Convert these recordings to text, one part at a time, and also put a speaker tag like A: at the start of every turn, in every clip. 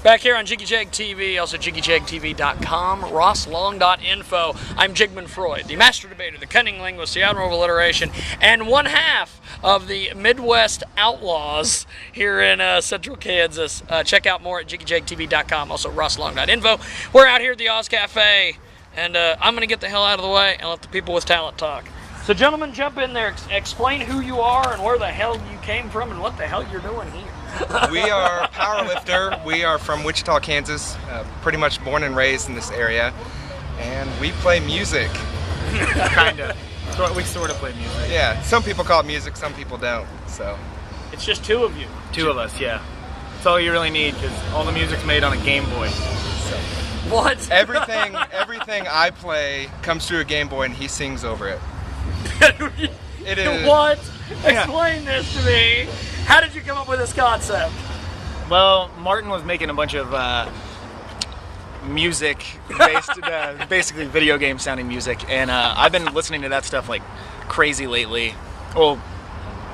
A: Back here on Jiggy Jag TV, also JiggyJagTV.com, RossLong.info. I'm Jigman Freud, the master debater, the cunning linguist, the admiral of alliteration, and one half of the Midwest Outlaws here in Central Kansas. Check out more at JiggyJagTV.com, also RossLong.info. We're out here at the Oz Cafe, and I'm going to get the hell out of the way and let the people with talent talk. So gentlemen, jump in there, explain who you are and where the hell you came from and what the hell you're doing here.
B: We are POWERLIFTER. We are from Wichita, Kansas, pretty much born and raised in this area, and we play music.
C: Kinda. We sort of play music.
B: Yeah, some people call it music, some people don't. So
A: it's just two of you.
C: Two of us, yeah. That's all you really need, because all the music's made on a Game Boy. So.
A: What?
B: Everything I play comes through a Game Boy, and he sings over it. It is.
A: What? Explain this to me. How did you come up with this concept?
C: Well, Martin was making a bunch of music-based, basically video game sounding music, and I've been listening to that stuff like crazy lately. Well,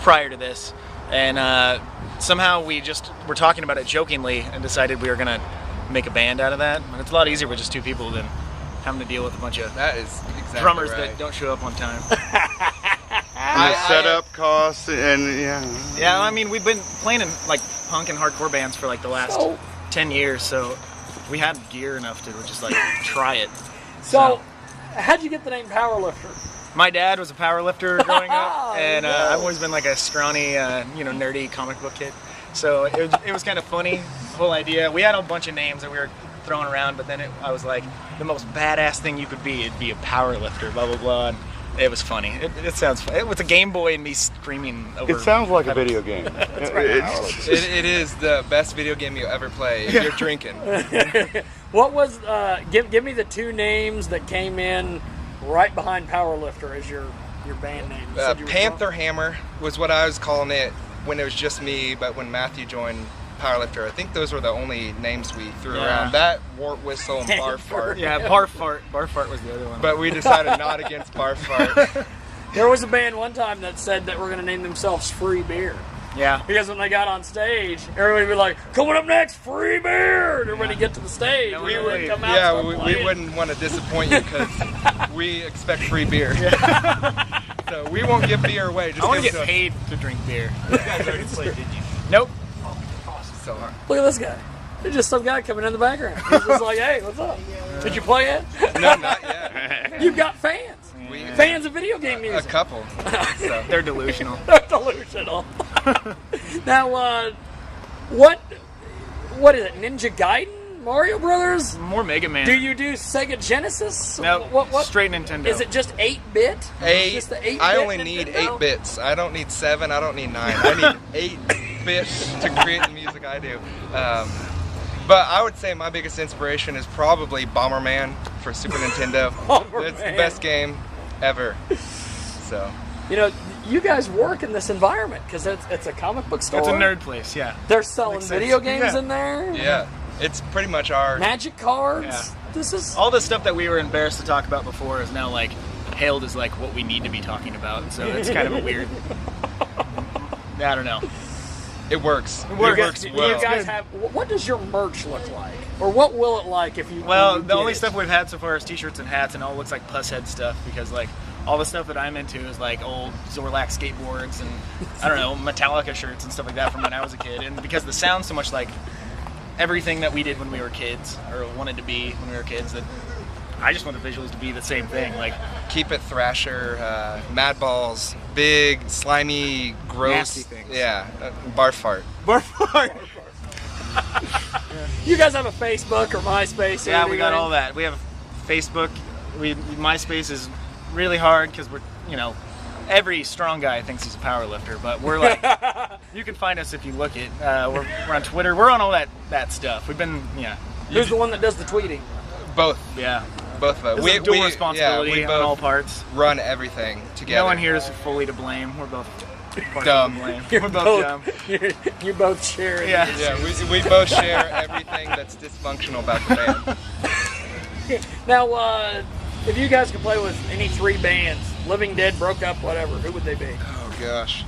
C: prior to this, and somehow we just were talking about it jokingly and decided we were gonna make a band out of that. And it's a lot easier with just two people than having to deal with a bunch of drummers that don't show up on time.
D: And the setup costs and
C: yeah, I mean, we've been playing in like punk and hardcore bands for like the last 10 years, so we had gear enough to just like try it.
A: So how'd you get the name POWERLIFTER?
C: My dad was a powerlifter growing up, and I've always been like a scrawny, nerdy comic book kid. So it was kind of funny, the whole idea. We had a bunch of names that we were throwing around, but then I was like, the most badass thing you could be, it'd be a powerlifter, blah, blah, blah. And it was funny. It sounds funny. It was a Game Boy and me screaming over.
D: It sounds like a video game.
B: It is the best video game you ever play if you're drinking.
A: What was, give me the two names that came in right behind POWERLIFTER as your band name.
B: Panther Hammer was what I was calling it when it was just me, but when Matthew joined POWERLIFTER, I think those were the only names we threw around. That, Wart Whistle, and Barf Fart.
C: Yeah, Barf Fart. Barf Fart was the other one.
B: But we decided not against Barf Fart.
A: There was a band one time that said that we're going to name themselves Free Beer.
C: Yeah.
A: Because when they got on stage, everybody would be like, coming up next, Free Beer! And everybody get to the stage.
C: No,
A: we
B: wouldn't want to disappoint you because we expect free beer. So we won't give beer away. Just
C: I want to get paid to drink beer.
B: You guys already played, did you?
C: Nope.
B: So,
A: look at this guy. There's just some guy coming in the background. He's just like, hey, what's up? Did you play it?
B: No, not yet.
A: You've got fans. Fans of video game music.
B: A couple. So.
C: They're delusional.
A: They're delusional. Now, what is it? Ninja Gaiden? Mario Brothers?
C: More Mega Man.
A: Do you do Sega Genesis?
C: No,
A: what?
C: Straight Nintendo.
A: Is it just 8-bit?
B: Just
A: the 8-bit
B: I only
A: Nintendo?
B: need 8 bits. I don't need 7. I don't need 9. I need 8 bits to create the music I do. But I would say my biggest inspiration is probably Bomberman for Super Nintendo. It's the best game ever. So.
A: You know, you guys work in this environment because it's a comic book store.
C: It's a nerd place, yeah.
A: They're selling video games in there.
B: Yeah. It's pretty much our
A: magic cards.
C: Yeah.
A: This is
C: all the stuff that we were embarrassed to talk about before is now like hailed as like what we need to be talking about. So it's kind of a weird. I don't know.
B: It works.
C: It works.
A: Do you guys have? What does your merch look like, or what will it like if you?
C: Well, the only stuff we've had so far is T-shirts and hats, and it all looks like Pusshead stuff because like all the stuff that I'm into is like old Zorlak skateboards and I don't know Metallica shirts and stuff like that from when I was a kid, and because the sound's so much like everything that we did when we were kids or wanted to be when we were kids that I just want the visuals to be the same thing. Like
B: Keep It Thrasher, Mad Balls, big, slimy, gross
C: nasty things.
B: Yeah, Barf Fart.
C: Barf Fart.
A: You guys have a Facebook or MySpace? Or
C: yeah, we got all that. We have Facebook. MySpace is really hard because we're every strong guy thinks he's a power lifter, but we're like, you can find us if you look it. We're on Twitter. We're on all that stuff. We've been,
A: Who's the one that does the tweeting?
B: Both.
C: Yeah.
B: Both of us.
C: We dual responsibility
B: we
C: on all parts.
B: Run everything together.
C: No one here is fully to blame. We're both
B: dumb.
C: We're both dumb.
A: You both share it.
B: Yeah, we both share everything that's dysfunctional about the band.
A: Now, if you guys could play with any 3 bands, Living Dead, broke up, whatever, who would they be?
B: Oh gosh.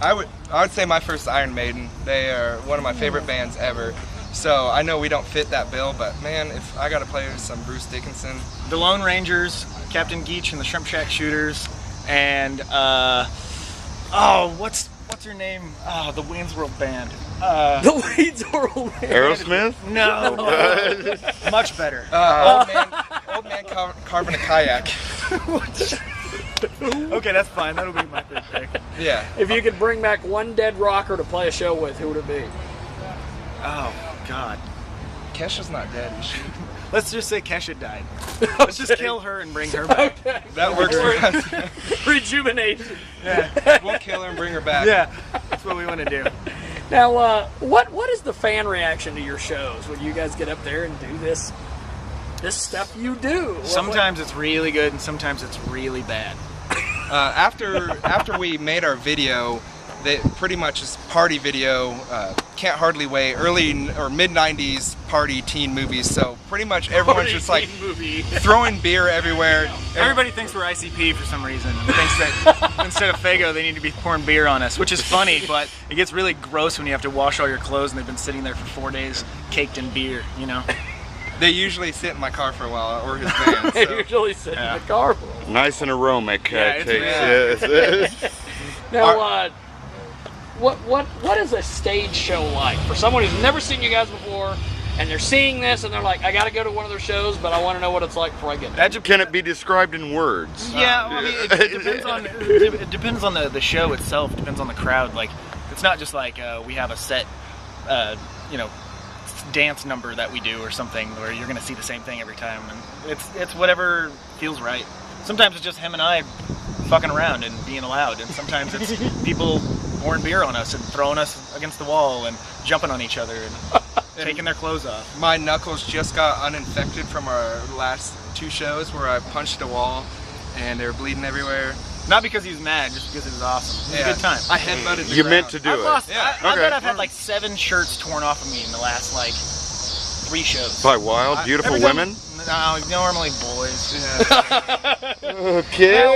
B: I would say my first Iron Maiden. They are one of my favorite bands ever. So I know we don't fit that bill, but man, if I got to play with some Bruce Dickinson.
C: The Lone Rangers, Captain Geach and the Shrimp Shack Shooters, and what's her name? Oh, the Wayne's World Band.
A: The Wayne's World Band.
D: Aerosmith?
C: No, much better.
B: Old man carving a kayak.
C: Okay, that's fine. That'll be my third pick.
B: Yeah.
A: If you could bring back one dead rocker to play a show with, who would it be?
C: Oh God.
B: Kesha's not dead, is she?
C: Let's just say Kesha died. Let's just kill her and bring her back.
A: Okay.
B: That works for us.
A: Rejuvenation.
C: Yeah.
B: We'll kill her and bring her back.
C: Yeah. That's what we want to do.
A: Now, what is the fan reaction to your shows when you guys get up there and do this stuff you do?
C: Sometimes it's really good and sometimes it's really bad.
B: After we made our video, that pretty much is party video, Can't Hardly Wait, early or mid 90s party teen movies. So pretty much everyone's just like throwing beer everywhere.
C: Everybody thinks we're ICP for some reason. And thinks that instead of Faygo, they need to be pouring beer on us, which is funny, but it gets really gross when you have to wash all your clothes and they've been sitting there for 4 days caked in beer, you know?
B: They usually sit in my car for a while, or his van.
A: They
B: So.
A: usually sit in the car.
D: Nice and aromatic.
C: Yeah,
D: Yes.
A: Now, what is a stage show like for someone who's never seen you guys before, and they're seeing this and they're like, I got to go to one of their shows, but I want to know what it's like before I get there.
D: Can it be described in words?
C: Yeah, I mean, it depends on the show itself. Depends on the crowd. Like, it's not just like we have a set, dance number that we do or something where you're gonna see the same thing every time, and it's whatever feels right. Sometimes it's just him and I fucking around and being loud, and sometimes it's people pouring beer on us and throwing us against the wall and jumping on each other and taking their clothes off.
B: My knuckles just got uninfected from our last 2 shows where I punched a wall and they were bleeding everywhere.
C: Not because he was mad, just because it was awesome. It was a good time.
B: I headbutted the
D: You
B: ground.
D: meant to do
C: I've
D: it.
C: lost.
B: Yeah.
C: I
D: Okay.
C: bet I've had like 7 shirts torn off of me in the last like 3 shows.
D: By wild, beautiful
C: Every time-
D: women?
C: No, normally boys.
D: Okay.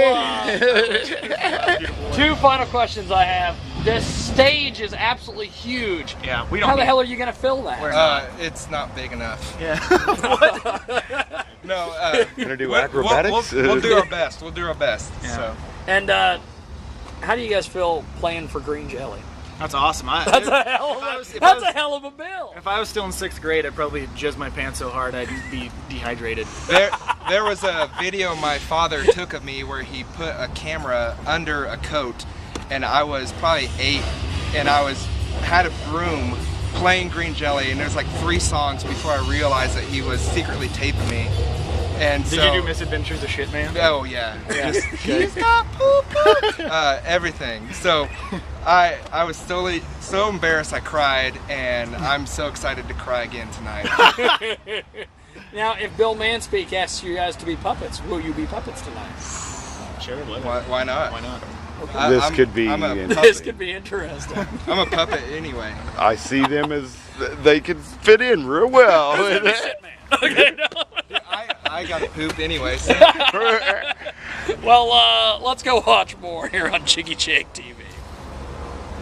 A: 2 final questions I have. This stage is absolutely huge.
C: Yeah, we don't.
A: How the
C: need-
A: hell are you gonna fill that?
B: It's not big enough.
C: Yeah.
B: No.
D: Gonna do
B: we'll-
D: acrobatics?
B: We'll do our best. We'll do our best.
C: Yeah.
B: So.
A: And how do you guys feel playing for Green Jelly?
C: That's awesome.
A: That's a hell of a hell of a bill.
C: If I was still in 6th grade, I'd probably jizz my pants so hard I'd be dehydrated.
B: There was a video my father took of me where he put a camera under a coat, and I was probably 8, and I had a broom playing Green Jelly, and there's like 3 songs before I realized that he was secretly taping me. And
C: Did you do Misadventures of Shit Man?
B: Oh yeah. Just, he's got poop. Everything. So I was so embarrassed I cried, and I'm so excited to cry again tonight.
A: Now, if Bill Manspeak asks you guys to be puppets, will you be puppets tonight?
C: Sure.
B: Why not?
C: Why not?
D: This could be.
B: I'm a
D: in-
B: puppet.
A: This could be interesting.
B: I'm a puppet anyway.
D: I see them as they could fit in real well.
A: Okay, no.
B: I gotta poop anyway. So.
A: Well, let's go watch more here on Jiggy Jag TV.